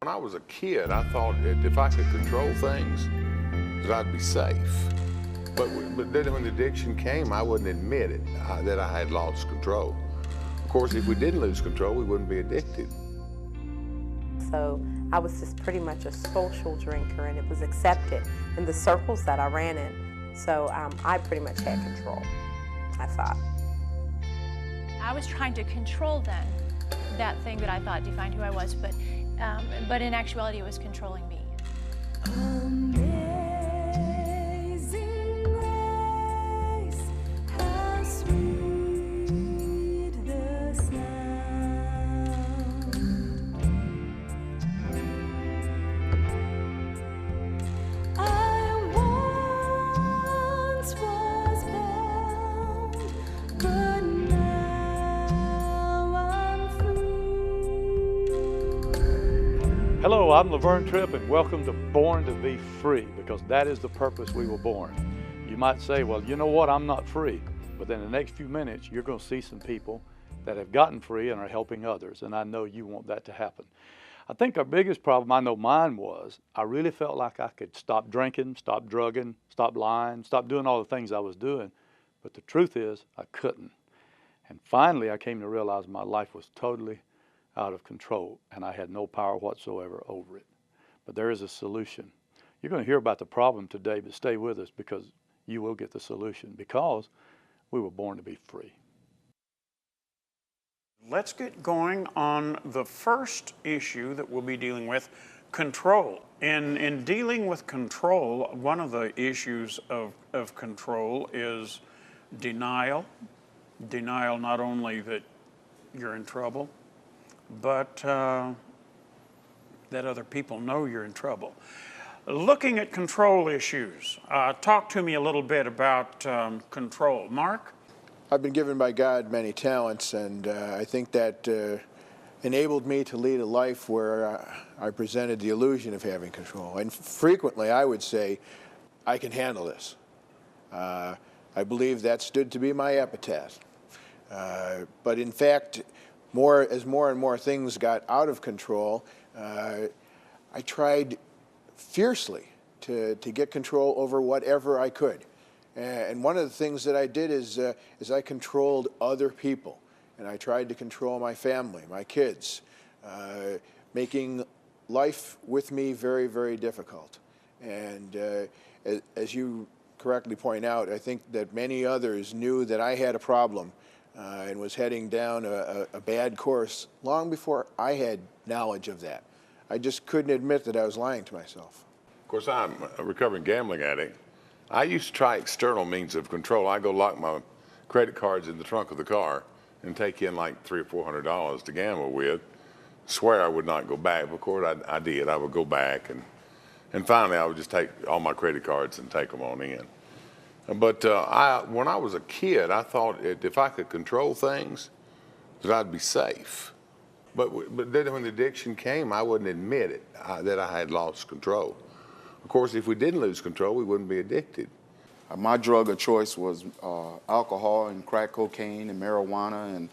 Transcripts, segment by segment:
When I was a kid, I thought if I could control things, that I'd be safe. But then when the addiction came, I wouldn't admit it, that I had lost control. Of course, if we didn't lose control, we wouldn't be addicted. So I was just pretty much a social drinker, and it was accepted in the circles that I ran in. So I pretty much had control, I thought. I was trying to control then that thing that I thought defined who I was, but in actuality it was controlling me. Amazing grace, how sweet the sound. I once was bound, but now I'm free. Hello, I'm Laverne Tripp, and welcome to Born to Be Free, because that is the purpose we were born. You might say, well, you know what, I'm not free. But in the next few minutes, you're going to see some people that have gotten free and are helping others, and I know you want that to happen. I think our biggest problem, I know mine was, I really felt like I could stop drinking, stop drugging, stop lying, stop doing all the things I was doing, but the truth is, I couldn't. And finally, I came to realize my life was totally out of control, and I had no power whatsoever over it. But there is a solution. You're going to hear about the problem today, but stay with us because you will get the solution, because we were born to be free. Let's get going on the first issue that we'll be dealing with, control. In dealing with control, one of the issues of control is denial. Denial not only that you're in trouble, but that other people know you're in trouble. Looking at control issues, talk to me a little bit about control. Mark? I've been given by God many talents, and I think that enabled me to lead a life where I presented the illusion of having control. And frequently I would say, I can handle this. I believe that stood to be my epitaph. But in fact, as more and more things got out of control, I tried fiercely to get control over whatever I could. And one of the things that I did is I controlled other people. And I tried to control my family, my kids, making life with me very, very difficult. And as you correctly point out, I think that many others knew that I had a problem and was heading down a bad course long before I had knowledge of that. I just couldn't admit that I was lying to myself. Of course, I'm a recovering gambling addict. I used to try external means of control. I go lock my credit cards in the trunk of the car and take in like $300 or $400 to gamble with. Swear I would not go back. Of course, I did. I would go back, and finally I would just take all my credit cards and take them on in. But when I was a kid, I thought if I could control things, that I'd be safe. But then when the addiction came, I wouldn't admit it, that I had lost control. Of course, if we didn't lose control, we wouldn't be addicted. My drug of choice was alcohol and crack cocaine and marijuana, and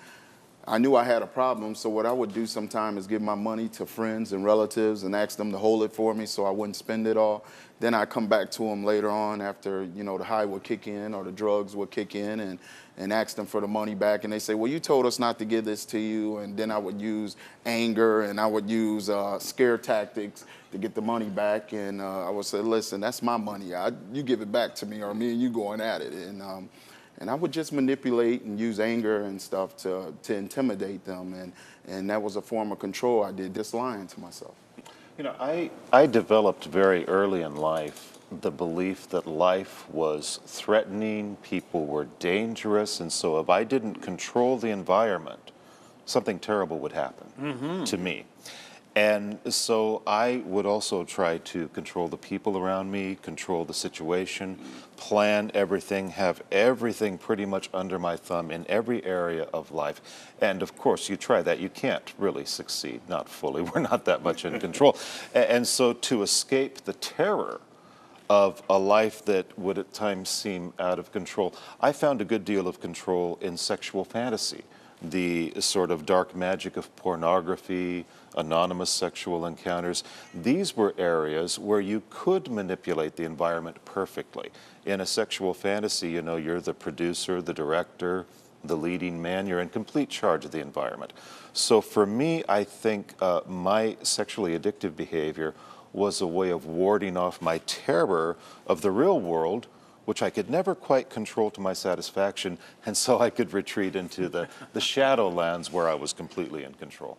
I knew I had a problem, so what I would do sometimes is give my money to friends and relatives and ask them to hold it for me so I wouldn't spend it all. Then I'd come back to them later on after, the high would kick in or the drugs would kick in and ask them for the money back. And they say, well, you told us not to give this to you. And then I would use anger and I would use scare tactics to get the money back. And I would say, listen, that's my money. You give it back to me, or me and you going at it. And I would just manipulate and use anger and stuff to intimidate them. And that was a form of control I did, just lying to myself. I developed very early in life the belief that life was threatening, people were dangerous, and so if I didn't control the environment, something terrible would happen to me. And so I would also try to control the people around me, control the situation, plan everything, have everything pretty much under my thumb in every area of life. And of course, you try that, you can't really succeed, not fully. We're not that much in control. And so to escape the terror of a life that would at times seem out of control, I found a good deal of control in sexual fantasy. the sort of dark magic of pornography, anonymous sexual encounters. These were areas where you could manipulate the environment perfectly. In a sexual fantasy, you know, you're the producer, the director, the leading man, you're in complete charge of the environment. So for me, I think my sexually addictive behavior was a way of warding off my terror of the real world, which I could never quite control to my satisfaction, and so I could retreat into the shadowlands where I was completely in control.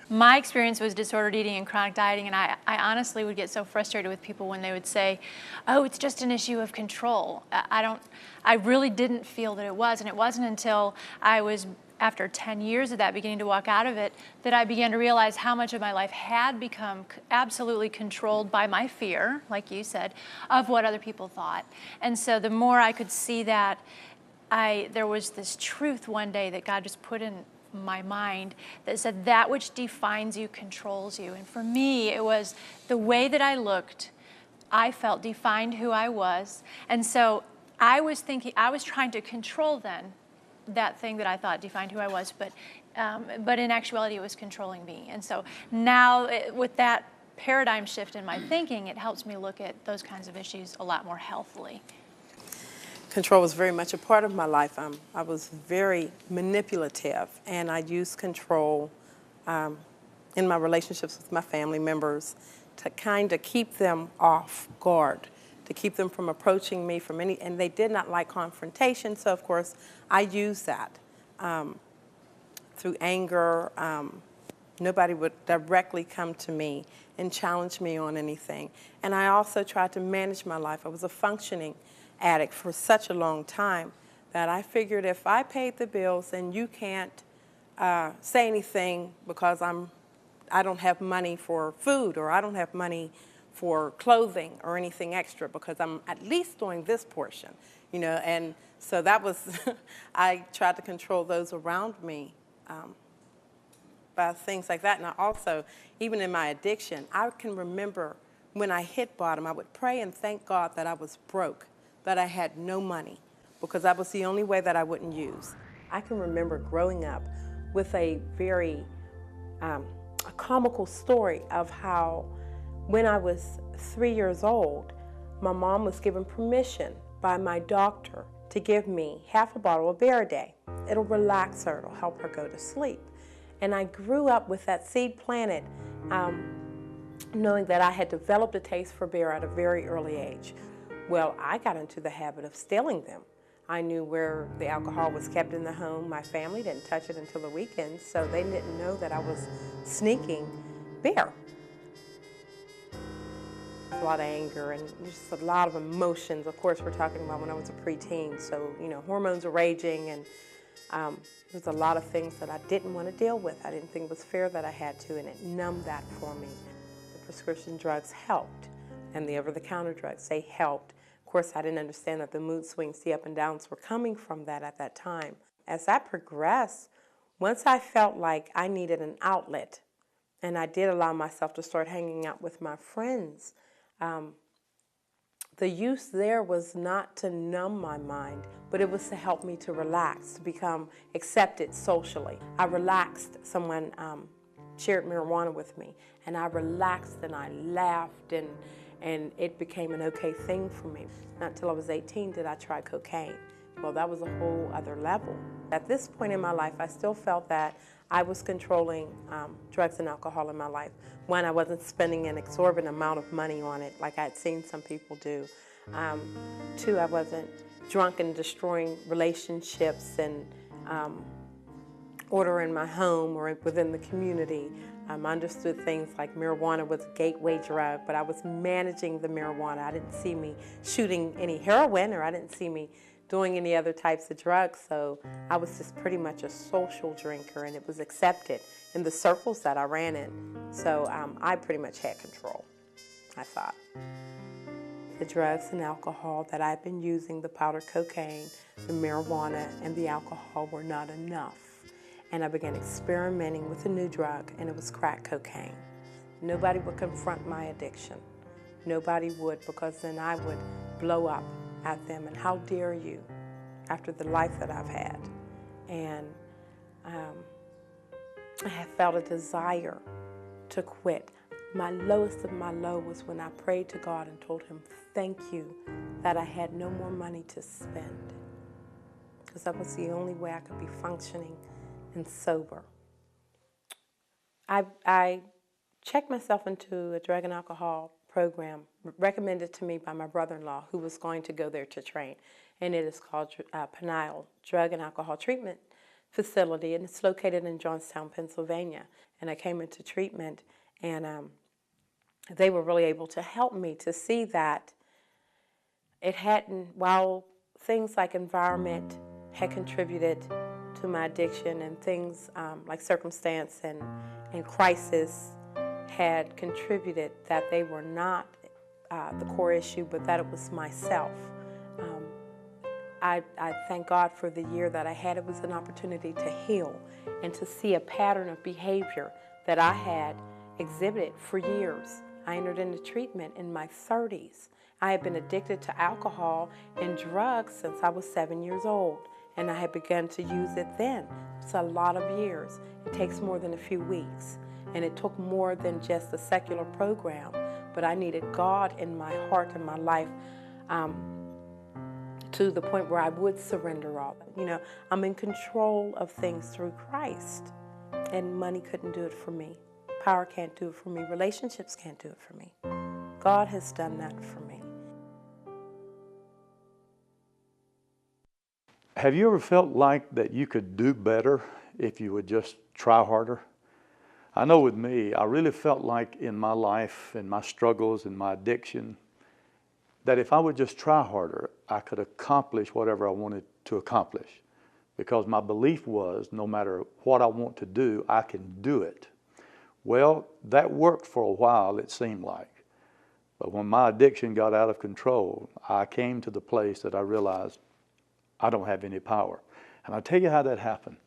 My experience was disordered eating and chronic dieting, and I honestly would get so frustrated with people when they would say, oh, it's just an issue of control. I really didn't feel that it was, and it wasn't until I was, after 10 years of that, beginning to walk out of it, that I began to realize how much of my life had become absolutely controlled by my fear, like you said, of what other people thought. And so the more I could see that, there was this truth one day that God just put in my mind that said that which defines you controls you. And for me, it was the way that I looked, I felt defined who I was. And so I was trying to control then that thing that I thought defined who I was, but in actuality it was controlling me. And so now with that paradigm shift in my thinking, it helps me look at those kinds of issues a lot more healthily. Control was very much a part of my life. I was very manipulative, and I used control in my relationships with my family members to kind of keep them off guard, to keep them from approaching me from any, and they did not like confrontation, so of course I used that through anger. Nobody would directly come to me and challenge me on anything. And I also tried to manage my life. I was a functioning addict for such a long time that I figured if I paid the bills and you can't say anything because I don't have money for food, or I don't have money for clothing or anything extra because I'm at least doing this portion, you know. And so that was, I tried to control those around me by things like that. And I also, even in my addiction, I can remember when I hit bottom, I would pray and thank God that I was broke, that I had no money, because that was the only way that I wouldn't use. I can remember growing up with a very a comical story of how when I was 3 years old, my mom was given permission by my doctor to give me half a bottle of beer a day. It'll relax her, it'll help her go to sleep. And I grew up with that seed planted, knowing that I had developed a taste for beer at a very early age. Well, I got into the habit of stealing them. I knew where the alcohol was kept in the home. My family didn't touch it until the weekends, so they didn't know that I was sneaking beer. A lot of anger and just a lot of emotions. Of course, we're talking about when I was a preteen, so, you know, hormones are raging, and there's a lot of things that I didn't want to deal with. I didn't think it was fair that I had to, and it numbed that for me. The prescription drugs helped, and the over-the-counter drugs, they helped. Of course, I didn't understand that the mood swings, the up and downs were coming from that at that time. As I progressed, once I felt like I needed an outlet, and I did allow myself to start hanging out with my friends, the use there was not to numb my mind, but it was to help me to relax, to become accepted socially. I relaxed. Someone shared marijuana with me, and I relaxed and I laughed, and it became an okay thing for me. Not until I was 18 did I try cocaine. Well, that was a whole other level. At this point in my life, I still felt that I was controlling drugs and alcohol in my life. One, I wasn't spending an exorbitant amount of money on it like I had seen some people do. Two, I wasn't drunk and destroying relationships and order in my home or within the community. I understood things like marijuana was a gateway drug, but I was managing the marijuana. I didn't see me shooting any heroin, or I didn't see me doing any other types of drugs, so I was just pretty much a social drinker, and it was accepted in the circles that I ran in. So I pretty much had control, I thought. The drugs and alcohol that I've been using, the powder cocaine, the marijuana, and the alcohol were not enough. And I began experimenting with a new drug, and it was crack cocaine. Nobody would confront my addiction. Nobody would, because then I would blow up at them, and how dare you, after the life that I've had. And I have felt a desire to quit. My lowest of my low was when I prayed to God and told him, thank you that I had no more money to spend, because that was the only way I could be functioning and sober. I checked myself into a drug and alcohol program recommended to me by my brother-in-law, who was going to go there to train, and it is called Penile Drug and Alcohol Treatment Facility, and it's located in Johnstown, Pennsylvania. And I came into treatment, and they were really able to help me to see that it hadn't, while things like environment had contributed to my addiction, and things like circumstance and crisis had contributed, that they were not the core issue, but that it was myself. I thank God for the year that I had. It was an opportunity to heal and to see a pattern of behavior that I had exhibited for years. I entered into treatment in my 30s. I had been addicted to alcohol and drugs since I was 7 years old, and I had begun to use it then. It's a lot of years. It takes more than a few weeks, and it took more than just a secular program, but I needed God in my heart and my life, to the point where I would surrender all. You know, I'm in control of things through Christ, and money couldn't do it for me. Power can't do it for me. Relationships can't do it for me. God has done that for me. Have you ever felt like that you could do better if you would just try harder? I know with me, I really felt like in my life, in my struggles, in my addiction, that if I would just try harder, I could accomplish whatever I wanted to accomplish. Because my belief was, no matter what I want to do, I can do it. Well, that worked for a while, it seemed like. But when my addiction got out of control, I came to the place that I realized I don't have any power. And I'll tell you how that happened.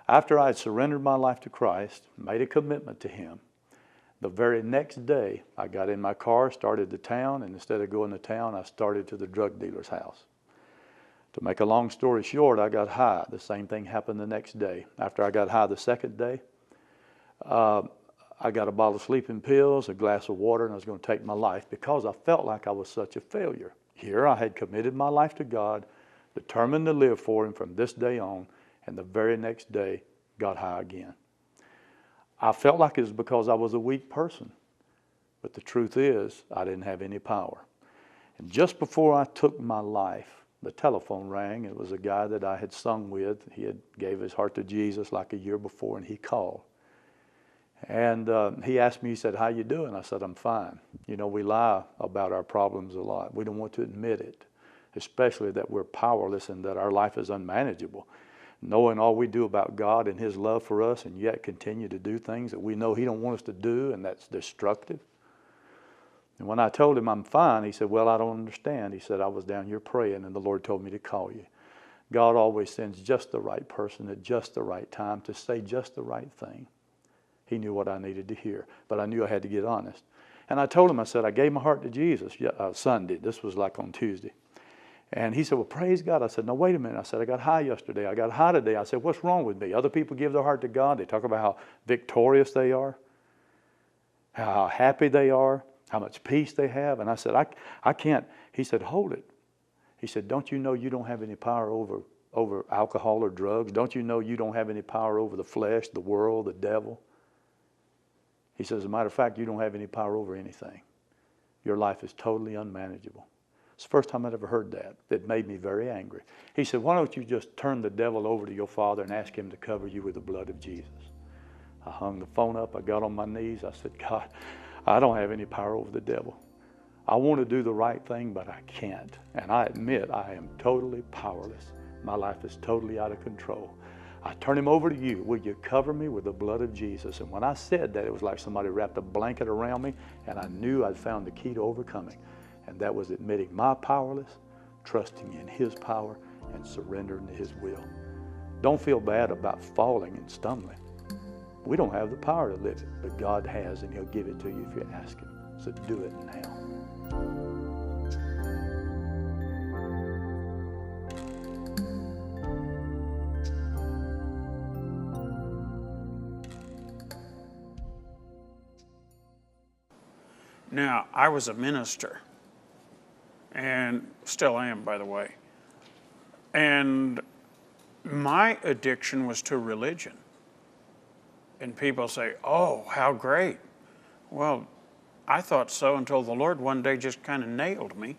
After I had surrendered my life to Christ, made a commitment to Him, the very next day, I got in my car, started to town, and instead of going to town, I started to the drug dealer's house. To make a long story short, I got high. The same thing happened the next day. After I got high the second day, I got a bottle of sleeping pills, a glass of water, and I was going to take my life because I felt like I was such a failure. Here I had committed my life to God, determined to live for Him from this day on, and the very next day, got high again. I felt like it was because I was a weak person, but the truth is, I didn't have any power. And just before I took my life, the telephone rang. It was a guy that I had sung with. He had gave his heart to Jesus like a year before, and he called. And he asked me, he said, "How you doing?" I said, "I'm fine." You know, we lie about our problems a lot. We don't want to admit it, especially that we're powerless and that our life is unmanageable. Knowing all we do about God and His love for us, and yet continue to do things that we know He don't want us to do, and that's destructive. And when I told him I'm fine, he said, "Well, I don't understand." He said, "I was down here praying, and the Lord told me to call you." God always sends just the right person at just the right time to say just the right thing. He knew what I needed to hear, but I knew I had to get honest. And I told him, I said, I gave my heart to Jesus Sunday. This was like on Tuesday. And he said, "Well, praise God." I said, "No, wait a minute." I said, "I got high yesterday. I got high today." I said, "What's wrong with me?" Other people give their heart to God. They talk about how victorious they are, how happy they are, how much peace they have. And I said, I can't. He said, "Hold it." He said, "Don't you know you don't have any power over alcohol or drugs? Don't you know you don't have any power over the flesh, the world, the devil?" He says, "As a matter of fact, you don't have any power over anything. Your life is totally unmanageable." It's the first time I'd ever heard that. It made me very angry. He said, "Why don't you just turn the devil over to your Father and ask Him to cover you with the blood of Jesus?" I hung the phone up. I got on my knees. I said, "God, I don't have any power over the devil. I want to do the right thing, but I can't. And I admit I am totally powerless. My life is totally out of control. I turn Him over to you. Will you cover me with the blood of Jesus?" And when I said that, it was like somebody wrapped a blanket around me, and I knew I'd found the key to overcoming. And that was admitting my powerless, trusting in His power, and surrendering to His will. Don't feel bad about falling and stumbling. We don't have the power to live it, but God has, and He'll give it to you if you ask Him. So do it now. Now, I was a minister, and still am, by the way. And my addiction was to religion. And people say, oh, how great. Well, I thought so until the Lord one day just kind of nailed me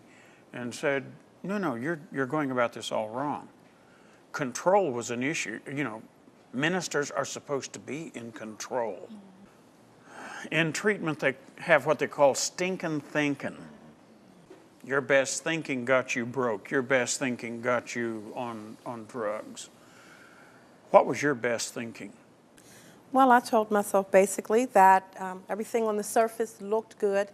and said, no, you're going about this all wrong. Control was an issue. You know, ministers are supposed to be in control. In treatment, they have what they call stinking thinking. Your best thinking got you broke. Your best thinking got you on drugs. What was your best thinking? Well, I told myself basically that everything on the surface looked good.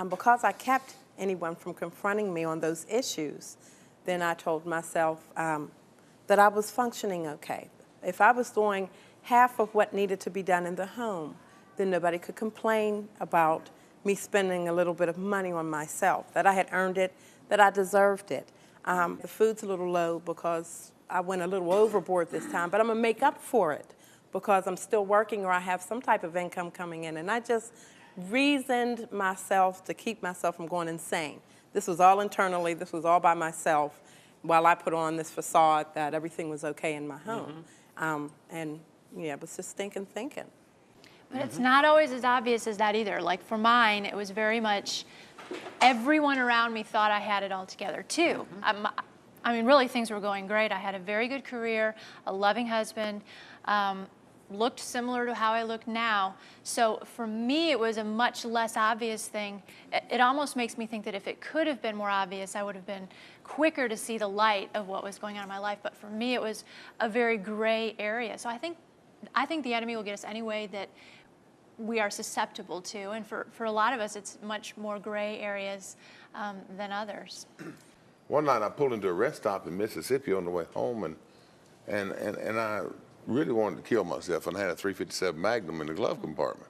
Because I kept anyone from confronting me on those issues, then I told myself that I was functioning okay. If I was doing half of what needed to be done in the home, then nobody could complain about me spending a little bit of money on myself, that I had earned it, that I deserved it. The food's a little low because I went a little overboard this time, but I'm gonna make up for it because I'm still working or I have some type of income coming in. And I just reasoned myself to keep myself from going insane. This was all internally, this was all by myself while I put on this facade that everything was okay in my home. And yeah, it was just thinking. But it's not always as obvious as that either. Like for mine, it was very much everyone around me thought I had it all together too. I mean, really things were going great. I had a very good career, a loving husband, looked similar to how I look now. So for me, it was a much less obvious thing. It almost makes me think that if it could have been more obvious, I would have been quicker to see the light of what was going on in my life. But for me, it was a very gray area. So I think the enemy will get us any way that we are susceptible to. And for a lot of us, it's much more gray areas than others. One night I pulled into a rest stop in Mississippi on the way home, and I really wanted to kill myself, and I had a .357 Magnum in the glove compartment.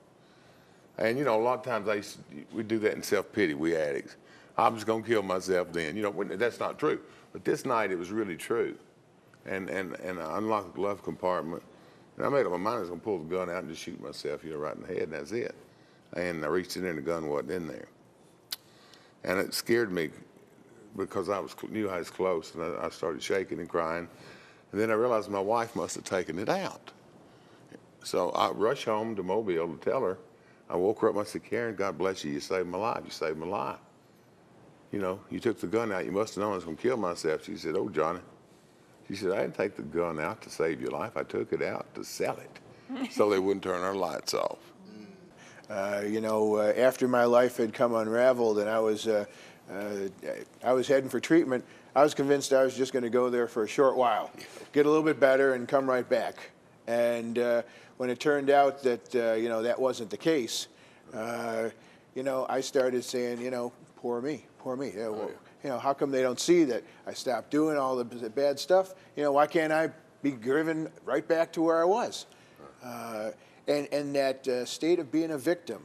And you know, a lot of times we do that in self-pity, we addicts. I'm just gonna kill myself then. You know, that's not true. But this night it was really true. And I unlocked the glove compartment, and I made up my mind I was gonna pull the gun out and just shoot myself, you know, right in the head, and that's it. And I reached in there and the gun wasn't in there. And it scared me because I knew I was close, and I started shaking and crying. And then I realized my wife must have taken it out. So I rushed home to Mobile to tell her. I woke her up and I said, Karen, God bless you. You saved my life. You saved my life. You know, you took the gun out. You must have known I was going to kill myself. She said, oh, Johnny. She said, I didn't take the gun out to save your life. I took it out to sell it so they wouldn't turn our lights off. You know, after my life had come unraveled and I was heading for treatment, I was convinced I was just going to go there for a short while, get a little bit better, and come right back. And when it turned out that, you know, that wasn't the case, you know, I started saying, you know, poor me. Yeah, well, you know, how come they don't see that I stopped doing all the bad stuff? You know, why can't I be driven right back to where I was? And that state of being a victim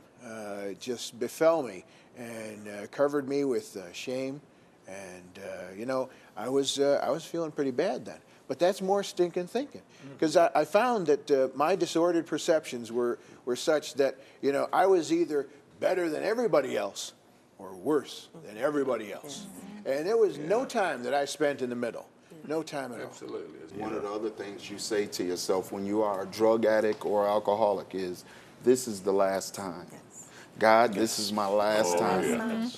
just befell me and covered me with shame. And you know, I was feeling pretty bad then. But that's more stinking thinking, because I found that my disordered perceptions were such that, you know, I was either better than everybody else or worse than everybody else. And there was no time that I spent in the middle. No time at all. Absolutely. One of the other things you say to yourself when you are a drug addict or alcoholic is, this is the last time. God, this is my last time.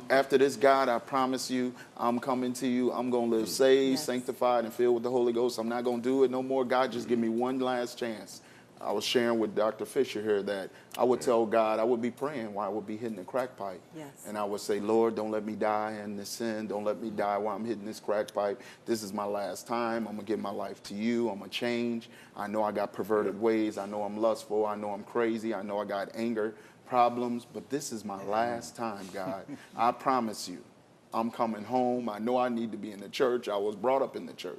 After this, God, I promise you, I'm coming to you. I'm going to live saved, sanctified, and filled with the Holy Ghost. I'm not going to do it no more. God, just give me one last chance. I was sharing with Dr. Fisher here that I would tell God, I would be praying while I would be hitting the crack pipe. And I would say, Lord, don't let me die in this sin. Don't let me die while I'm hitting this crack pipe. This is my last time. I'm going to give my life to you. I'm going to change. I know I got perverted ways. I know I'm lustful. I know I'm crazy. I know I got anger problems. But this is my last time, God. I promise you, I'm coming home. I know I need to be in the church. I was brought up in the church.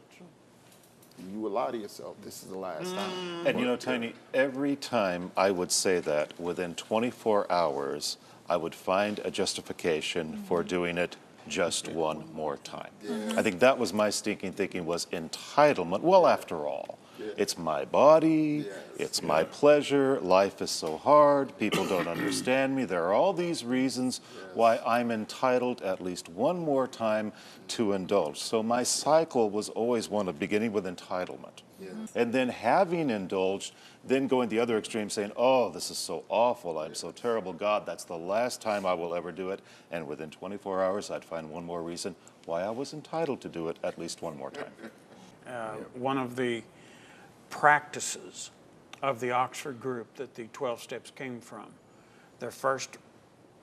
You would lie to yourself, this is the last time. And you know, Tiny, every time I would say that, within 24 hours, I would find a justification for doing it just one more time. I think that was my stinking thinking, was entitlement. Well, after all, It's my body, it's my pleasure, life is so hard, people don't understand me. There are all these reasons why I'm entitled at least one more time to indulge. So my cycle was always one of beginning with entitlement. And then having indulged, then going the other extreme saying, oh, this is so awful, I'm so terrible, God, that's the last time I will ever do it. And within 24 hours, I'd find one more reason why I was entitled to do it at least one more time. One of the practices of the Oxford group that the 12 steps came from, their first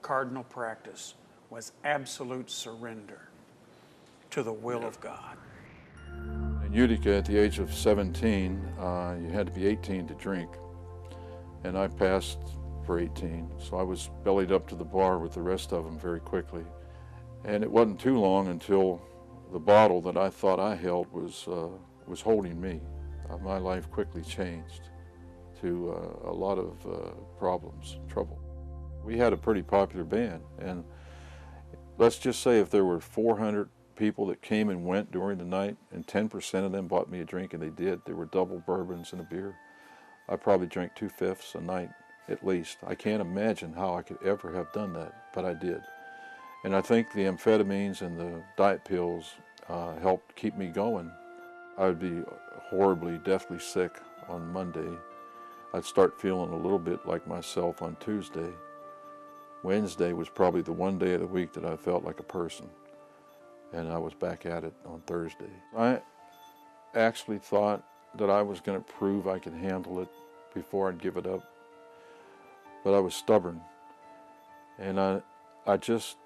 cardinal practice was absolute surrender to the will of God. In Utica, at the age of 17, you had to be 18 to drink, and I passed for 18, so I was bellied up to the bar with the rest of them very quickly. And it wasn't too long until the bottle that I thought I held was holding me. My life quickly changed to a lot of problems, trouble. We had a pretty popular band, and let's just say if there were 400 people that came and went during the night, and 10% of them bought me a drink, and they did. There were double bourbons and a beer. I probably drank 2/5 a night at least. I can't imagine how I could ever have done that, but I did. And I think the amphetamines and the diet pills helped keep me going. I would be horribly, deathly sick on Monday. I'd start feeling a little bit like myself on Tuesday. Wednesday was probably the one day of the week that I felt like a person. And I was back at it on Thursday. I actually thought that I was going to prove I could handle it before I'd give it up. But I was stubborn. And I just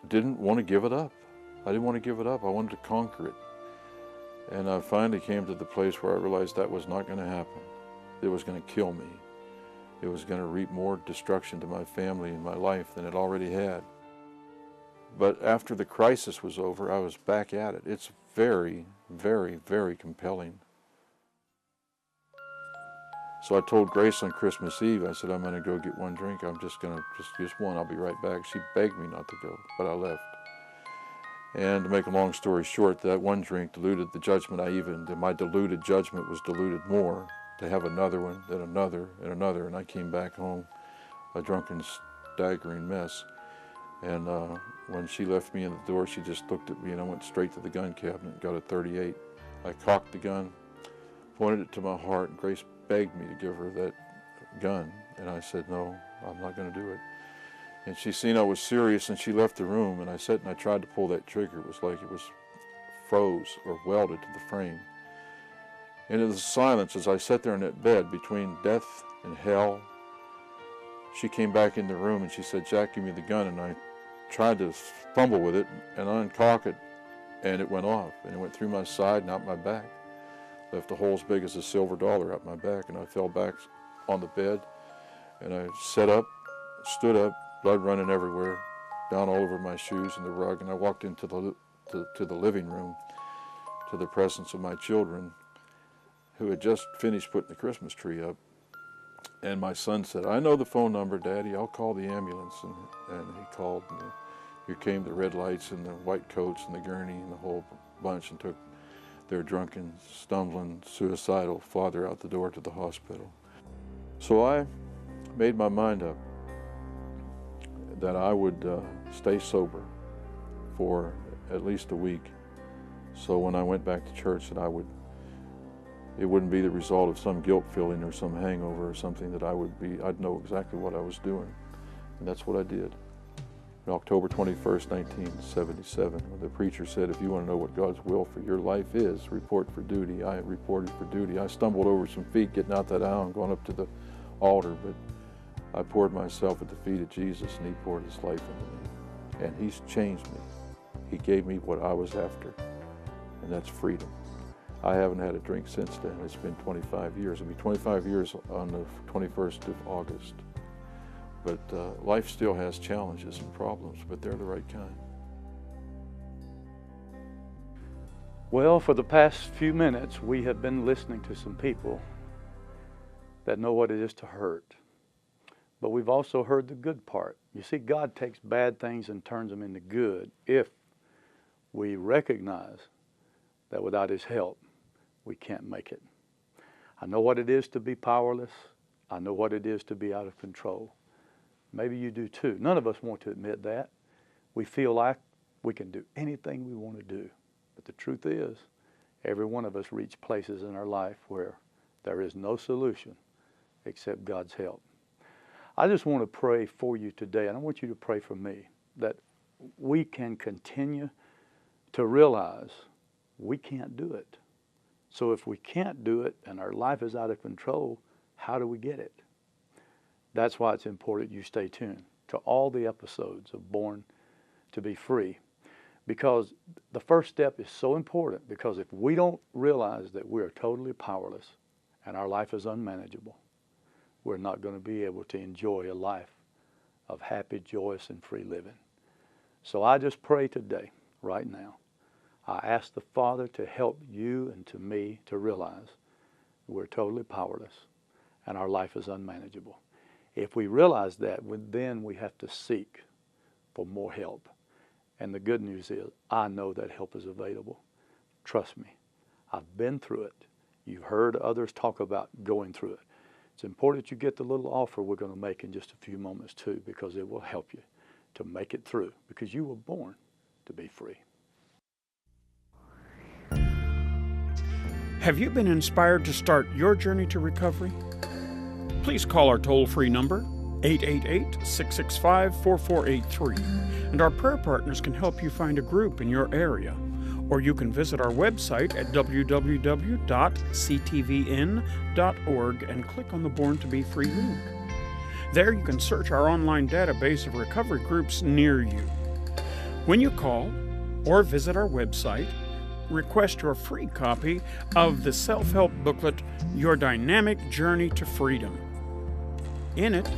didn't want to give it up. I didn't want to give it up. I wanted to conquer it. And I finally came to the place where I realized that was not going to happen. It was going to kill me. It was going to reap more destruction to my family and my life than it already had. But after the crisis was over, I was back at it. It's very, very, very compelling. So I told Grace on Christmas Eve, I said, I'm going to go get one drink. I'm just going to, just one, I'll be right back. She begged me not to go, but I left. And to make a long story short, that one drink diluted the judgment my diluted judgment was diluted more to have another one, then another, and another. And I came back home a drunken, staggering mess. And when she left me in the door, she just looked at me, and I went straight to the gun cabinet and got a .38. I cocked the gun, pointed it to my heart, and Grace begged me to give her that gun. And I said, no, I'm not going to do it. And she seen I was serious, and she left the room, and I sat and I tried to pull that trigger. It was like it was froze or welded to the frame. And in the silence, as I sat there in that bed between death and hell, she came back in the room and she said, Jack, give me the gun. And I tried to fumble with it and uncock it, and it went off. And it went through my side and out my back. Left a hole as big as a silver dollar up my back, and I fell back on the bed. And I sat up, stood up, blood running everywhere, down all over my shoes and the rug. And I walked into the living room, to the presence of my children, who had just finished putting the Christmas tree up. And my son said, I know the phone number, Daddy. I'll call the ambulance. And he called, and here came the red lights and the white coats and the gurney and the whole bunch, and took their drunken, stumbling, suicidal father out the door to the hospital. So I made my mind up that I would stay sober for at least a week. So when I went back to church, that it wouldn't be the result of some guilt feeling or some hangover or something, that I'd know exactly what I was doing. And that's what I did. On October 21st, 1977, when the preacher said, if you want to know what God's will for your life is, report for duty. I reported for duty. I stumbled over some feet getting out that aisle and going up to the altar, but I poured myself at the feet of Jesus, and he poured his life into me. And he's changed me. He gave me what I was after, and that's freedom. I haven't had a drink since then. It's been 25 years. It'll be 25 years on the 21st of August. But life still has challenges and problems, but they're the right kind. Well, for the past few minutes, we have been listening to some people that know what it is to hurt. But we've also heard the good part. You see, God takes bad things and turns them into good if we recognize that without his help, we can't make it. I know what it is to be powerless. I know what it is to be out of control. Maybe you do too. None of us want to admit that. We feel like we can do anything we want to do. But the truth is, every one of us reach places in our life where there is no solution except God's help. I just want to pray for you today, and I want you to pray for me, that we can continue to realize we can't do it. So if we can't do it and our life is out of control, how do we get it? That's why it's important you stay tuned to all the episodes of Born to Be Free, because the first step is so important, because if we don't realize that we are totally powerless and our life is unmanageable, we're not going to be able to enjoy a life of happy, joyous, and free living. So I just pray today, right now, I ask the Father to help you and to me to realize we're totally powerless and our life is unmanageable. If we realize that, then we have to seek for more help. And the good news is, I know that help is available. Trust me, I've been through it. You've heard others talk about going through it. It's important that you get the little offer we're going to make in just a few moments too, because it will help you to make it through, because you were born to be free. Have you been inspired to start your journey to recovery? Please call our toll-free number, 888-665-4483, and our prayer partners can help you find a group in your area. Or you can visit our website at www.ctvn.org and click on the Born to Be Free link. There you can search our online database of recovery groups near you. When you call or visit our website, request your free copy of the self-help booklet, Your Dynamic Journey to Freedom. In it,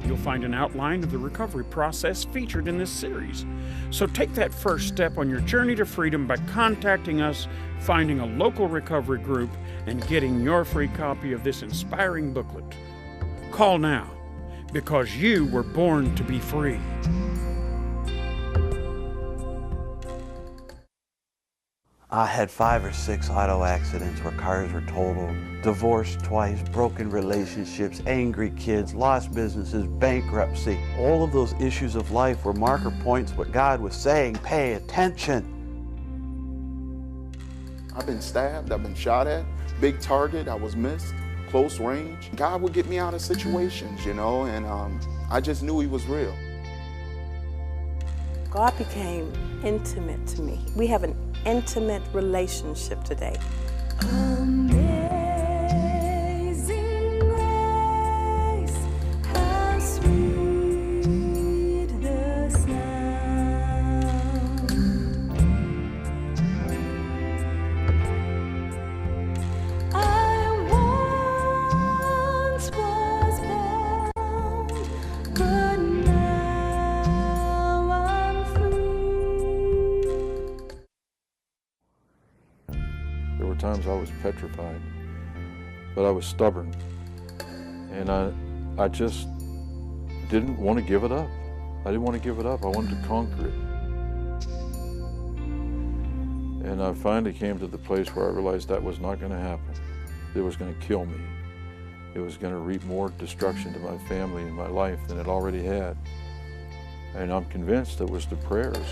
you'll find an outline of the recovery process featured in this series. So take that first step on your journey to freedom by contacting us, finding a local recovery group, and getting your free copy of this inspiring booklet. Call now, because you were born to be free. I had 5 or 6 auto accidents where cars were totaled, divorced twice, broken relationships, angry kids, lost businesses, bankruptcy. All of those issues of life were marker points what God was saying, pay attention. I've been stabbed, I've been shot at, big target, I was missed, close range. God would get me out of situations, you know, and I just knew He was real. God became intimate to me. We have an intimate relationship today. Amazing grace, how sweet the sound. I once was bound, but now I'm free. There were times I was petrified, but I was stubborn. And I just didn't want to give it up. I didn't want to give it up. I wanted to conquer it. And I finally came to the place where I realized that was not going to happen. It was going to kill me. It was going to reap more destruction to my family and my life than it already had. And I'm convinced it was the prayers